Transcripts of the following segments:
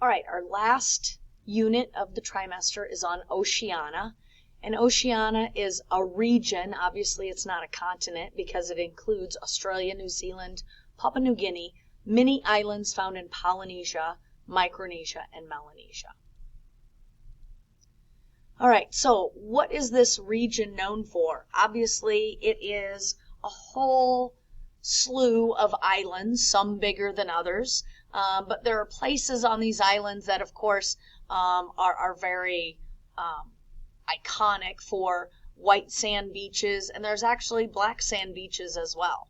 All right, our last unit of the trimester is on Oceania. And Oceania is a region. Obviously, it's not a continent because it includes Australia, New Zealand, Papua New Guinea, many islands found in Polynesia, Micronesia, and Melanesia. All right, so what is this region known for? Obviously, it is a whole slew of islands, some bigger than others, but there are places on these islands that, of course, are very iconic for white sand beaches, and there's actually black sand beaches as well.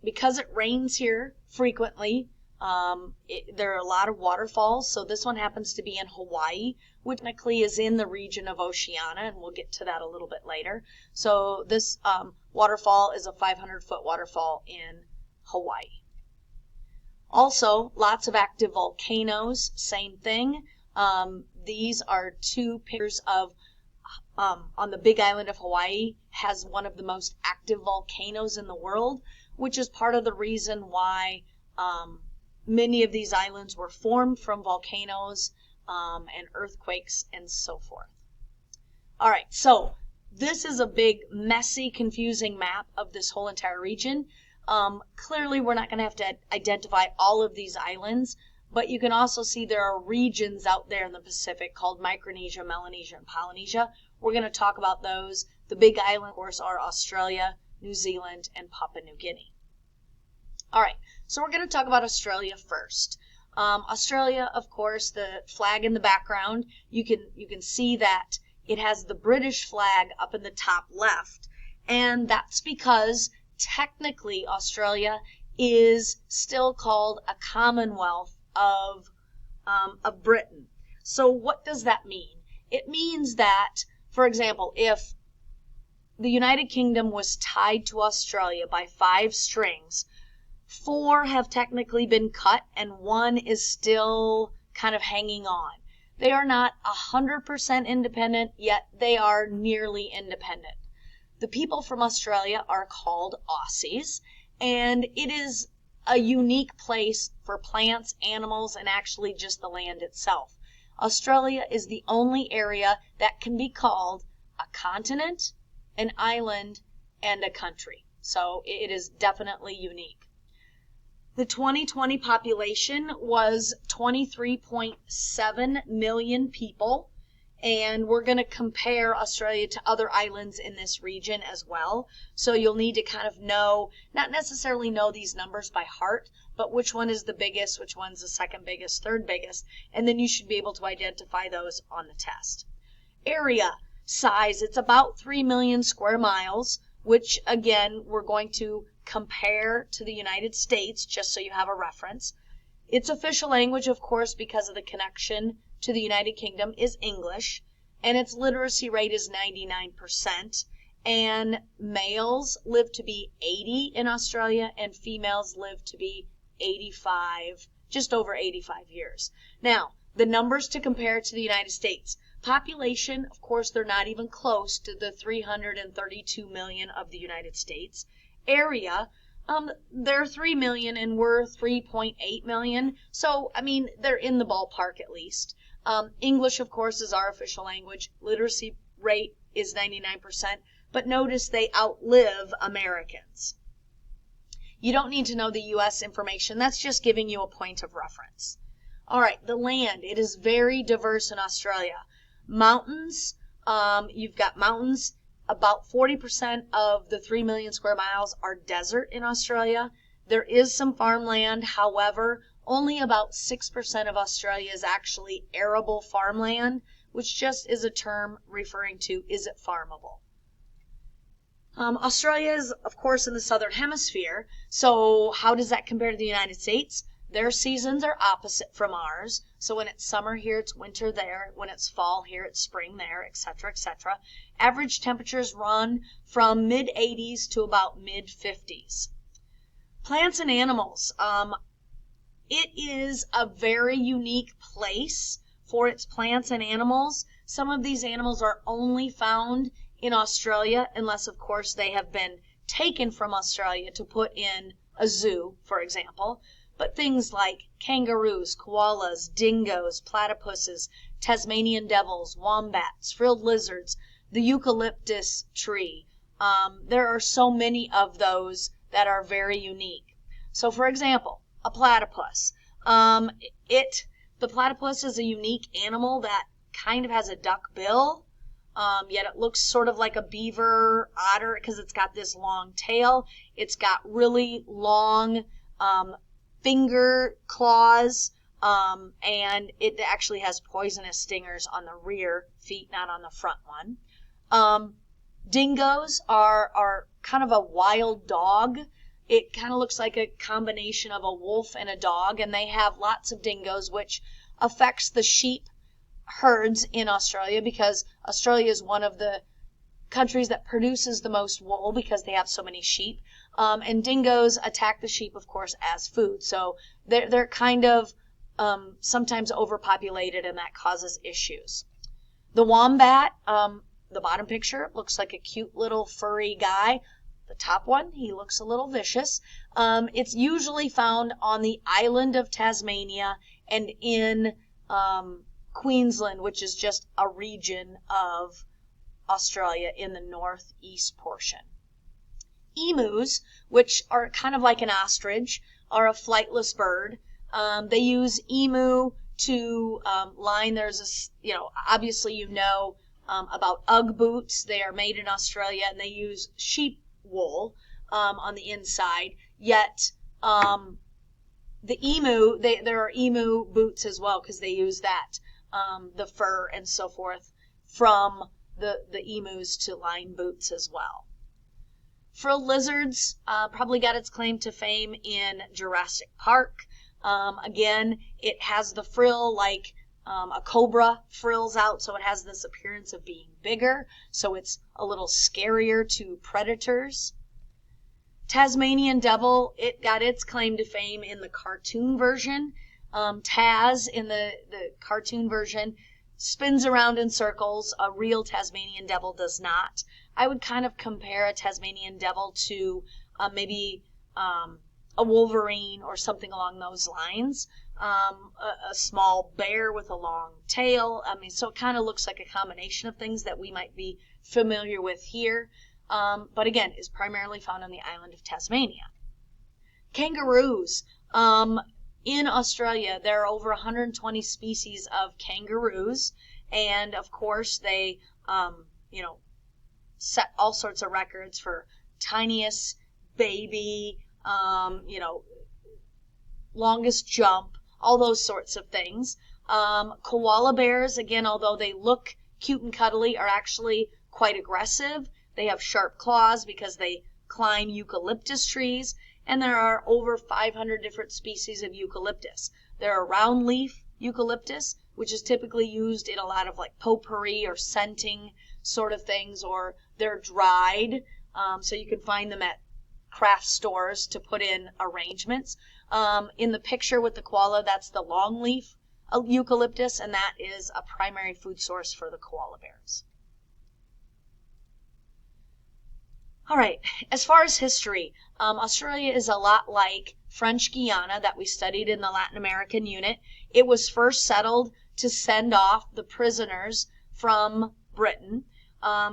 Because it rains here frequently, there are a lot of waterfalls, so this one happens to be in Hawaii, which technically is in the region of Oceania, and we'll get to that a little bit later. So this waterfall is a 500-foot waterfall in Hawaii. Also, lots of active volcanoes, same thing. These are two pictures of, on the Big Island of Hawaii, has one of the most active volcanoes in the world, which is part of the reason why many of these islands were formed from volcanoes and earthquakes and so forth. All right, so this is a big, messy, confusing map of this whole entire region. Clearly, we're not going to have to identify all of these islands, but you can also see there are regions out there in the Pacific called Micronesia, Melanesia, and Polynesia. We're going to talk about those. The big islands, of course, are Australia, New Zealand, and Papua New Guinea. All right, so we're going to talk about Australia first. Australia, of course, the flag in the background, you can see that it has the British flag up in the top left, and that's because technically Australia is still called a Commonwealth of Britain. So what does that mean? It means that, for example, if the United Kingdom was tied to Australia by 5 strings, 4 have technically been cut and 1 is still kind of hanging on. They are not 100% independent, yet they are nearly independent. The people from Australia are called Aussies, and it is a unique place for plants, animals, and actually just the land itself. Australia is the only area that can be called a continent, an island, and a country. So it is definitely unique. The 2020 population was 23.7 million people, and we're going to compare Australia to other islands in this region as well. So you'll need to kind of know, not necessarily know these numbers by heart, but which one is the biggest, which one's the second biggest, third biggest, and then you should be able to identify those on the test. Area, size, it's about 3 million square miles, which again, we're going to compare to the United States, just so you have a reference. Its official language, of course, because of the connection to the United Kingdom, is English, and its literacy rate is 99%, and males live to be 80 in Australia, and females live to be 85, just over 85 years. Now, the numbers to compare to the United States. Population, of course, they're not even close to the 332 million of the United States. Area, they're 3 million and we're 3.8 million. So, I mean, they're in the ballpark at least. English, of course, is our official language. Literacy rate is 99%, but notice they outlive Americans. You don't need to know the U.S. information. That's just giving you a point of reference. All right, the land. It is very diverse in Australia. Mountains, you've got mountains. About 40% of the 3 million square miles are desert in Australia. There is some farmland. However, only about 6% of Australia is actually arable farmland, which just is a term referring to, is it farmable? Australia is, of course, in the southern hemisphere. So how does that compare to the United States? Their seasons are opposite from ours. So when it's summer here, it's winter there. When it's fall here, it's spring there, etc., etc. Average temperatures run from mid-80s to about mid-50s. Plants and animals. It is a very unique place for its plants and animals. Some of these animals are only found in Australia, unless, of course, they have been taken from Australia to put in a zoo, for example. but things like kangaroos, koalas, dingoes, platypuses, Tasmanian devils, wombats, frilled lizards, the eucalyptus tree. There are so many of those that are very unique. So for example, a platypus. The platypus is a unique animal that kind of has a duck bill, yet it looks sort of like a beaver otter because it's got this long tail. It's got really long finger claws, and it actually has poisonous stingers on the rear feet, not on the front one. Dingoes are kind of a wild dog. It kind of looks like a combination of a wolf and a dog, and they have lots of dingoes, which affects the sheep herds in Australia because Australia is one of the countries that produces the most wool because they have so many sheep. And dingoes attack the sheep, of course, as food. So they're kind of sometimes overpopulated, and that causes issues. The wombat, the bottom picture, looks like a cute little furry guy. The top one, he looks a little vicious. It's usually found on the island of Tasmania and in Queensland, which is just a region of Australia in the northeast portion. Emus, which are kind of like an ostrich, are a flightless bird. They use emu to line. Obviously about Ugg boots. They are made in Australia, and they use sheep wool on the inside. Yet the emu, there are emu boots as well because they use that, the fur and so forth from the emus to line boots as well. Frilled lizards probably got its claim to fame in Jurassic Park. Again, it has the frill like a cobra frills out, so it has this appearance of being bigger, so it's a little scarier to predators. Tasmanian devil, it got its claim to fame in the cartoon version. Taz in the cartoon version spins around in circles. A real Tasmanian devil does not. I would kind of compare a Tasmanian devil to maybe a wolverine or something along those lines. A small bear with a long tail. So it kind of looks like a combination of things that we might be familiar with here. But again, is primarily found on the island of Tasmania. Kangaroos. In Australia, there are over 120 species of kangaroos, and of course they, set all sorts of records for tiniest baby, longest jump, all those sorts of things. Koala bears, again, although they look cute and cuddly, are actually quite aggressive. They have sharp claws because they climb eucalyptus trees, and there are over 500 different species of eucalyptus. There are round leaf eucalyptus, which is typically used in a lot of like potpourri or scenting sort of things, or they're dried, so you can find them at craft stores to put in arrangements. In the picture with the koala, that's the long leaf eucalyptus, and that is a primary food source for the koala bears. All right, as far as history, Australia is a lot like French Guiana that we studied in the Latin American unit. It was first settled to send off the prisoners from Britain.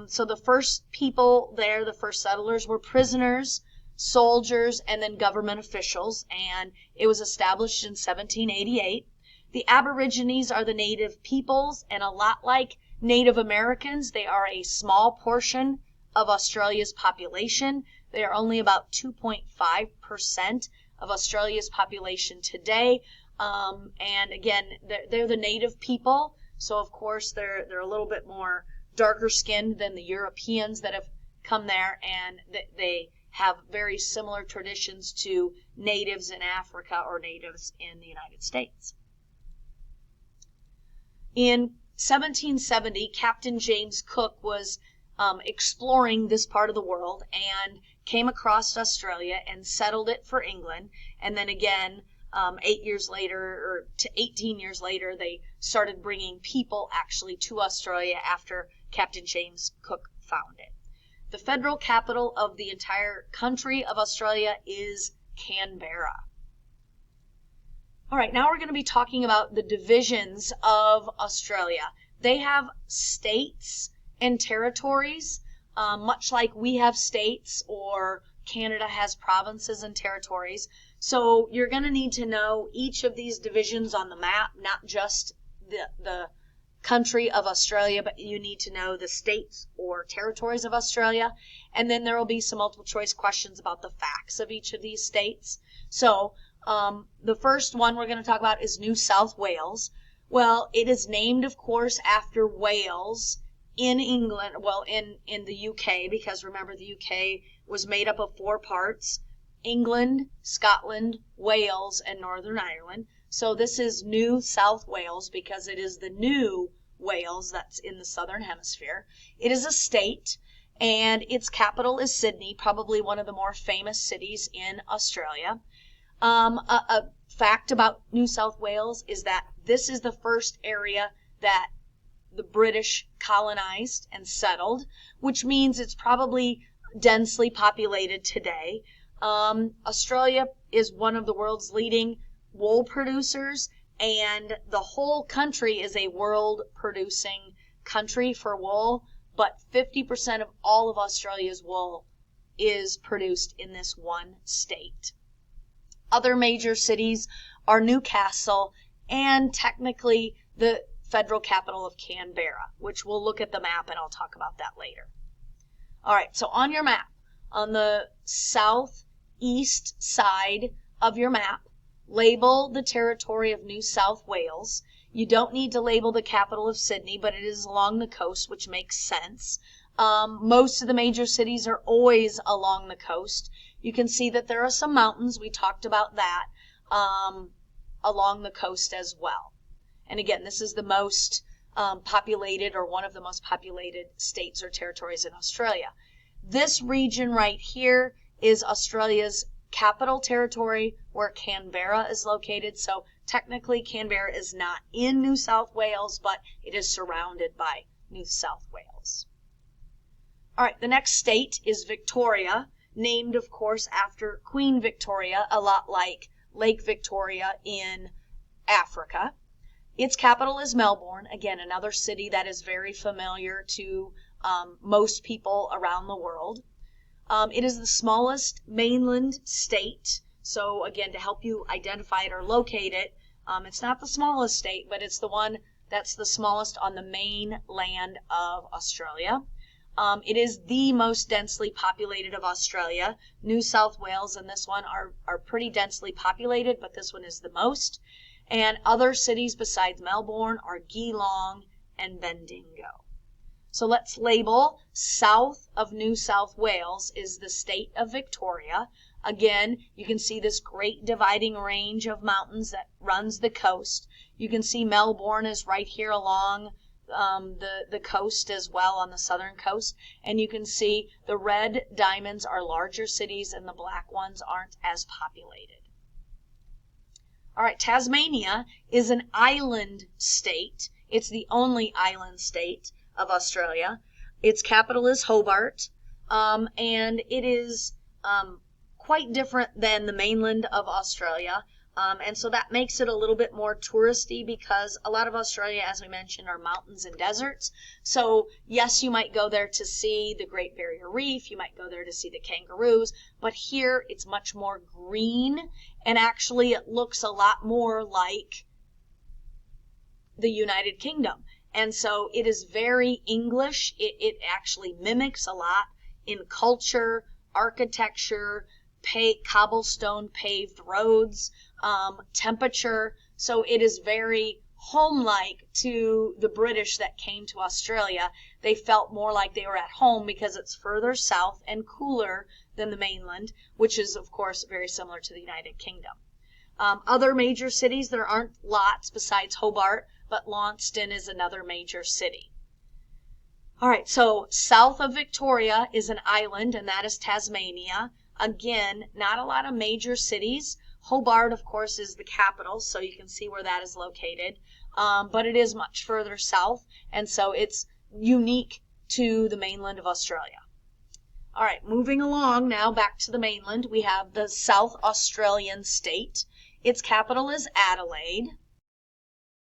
So the first people there, the first settlers, were prisoners, soldiers, and then government officials, and it was established in 1788. The Aborigines are the native peoples, and a lot like Native Americans, they are a small portion of Australia's population. They are only about 2.5% of Australia's population today. And again, they're the native people, so of course they're a little bit more darker skinned than the Europeans that have come there, and they have very similar traditions to natives in Africa or natives in the United States. In 1770, Captain James Cook was exploring this part of the world and came across Australia and settled it for England. And then again, 8 years later, or to 18 years later, they started bringing people actually to Australia after Captain James Cook found it. The federal capital of the entire country of Australia is Canberra. All right, now we're going to be talking about the divisions of Australia. They have states and territories, much like we have states or Canada has provinces and territories. So you're going to need to know each of these divisions on the map, not just the country of Australia, but you need to know the states or territories of Australia. And then there will be some multiple choice questions about the facts of each of these states. So the first one we're going to talk about is New South Wales. Well, it is named, of course, after Wales in England, well, in the UK, because remember the UK was made up of 4 parts: England, Scotland, Wales, and Northern Ireland. So this is New South Wales because it is the new Wales that's in the southern hemisphere. It is a state, and its capital is Sydney, probably one of the more famous cities in Australia. A fact about New South Wales is that this is the first area that the British colonized and settled, which means it's probably densely populated today. Australia is one of the world's leading wool producers, and the whole country is a world producing country for wool, but 50% of all of Australia's wool is produced in this one state. Other major cities are Newcastle and technically the federal capital of Canberra, which we'll look at the map and I'll talk about that later. All right, so on your map, on the southeast side of your map, label the territory of New South Wales. You don't need to label the capital of Sydney, but it is along the coast, which makes sense. Most of the major cities are always along the coast. You can see that there are some mountains. We talked about that along the coast as well. And again, this is the most populated, or one of the most populated states or territories in Australia. This region right here is Australia's capital territory, where Canberra is located. So technically Canberra is not in New South Wales, but it is surrounded by New South Wales. All right, the next state is Victoria, named, of course, after Queen Victoria, a lot like Lake Victoria in Africa. Its capital is Melbourne, again, another city that is very familiar to most people around the world. It is the smallest mainland state. So again, to help you identify it or locate it, it's not the smallest state, but it's the one that's the smallest on the mainland of Australia. It is the most densely populated of Australia. New South Wales and this one are pretty densely populated, but this one is the most. And other cities besides Melbourne are Geelong and Bendigo. So let's label south of New South Wales is the state of Victoria. Again, you can see this great dividing range of mountains that runs the coast. You can see Melbourne is right here along the coast as well, on the southern coast. And you can see the red diamonds are larger cities and the black ones aren't as populated. All right, Tasmania is an island state. It's the only island state of Australia. Its capital is Hobart, and it is quite different than the mainland of Australia. And so that makes it a little bit more touristy because a lot of Australia, as we mentioned, are mountains and deserts. So yes, you might go there to see the Great Barrier Reef, you might go there to see the kangaroos, but here it's much more green, and actually it looks a lot more like the United Kingdom. And so it is very English. It actually mimics a lot in culture, architecture, cobblestone paved roads, temperature. So it is very home-like to the British that came to Australia. They felt more like they were at home because it's further south and cooler than the mainland, which is, of course, very similar to the United Kingdom. Other major cities, there aren't lots besides Hobart, but Launceston is another major city. All right, so south of Victoria is an island, and that is Tasmania. Again, not a lot of major cities. Hobart, of course, is the capital, so you can see where that is located. But it is much further south, and so it's unique to the mainland of Australia. All right, moving along now back to the mainland, we have the South Australian state. Its capital is Adelaide.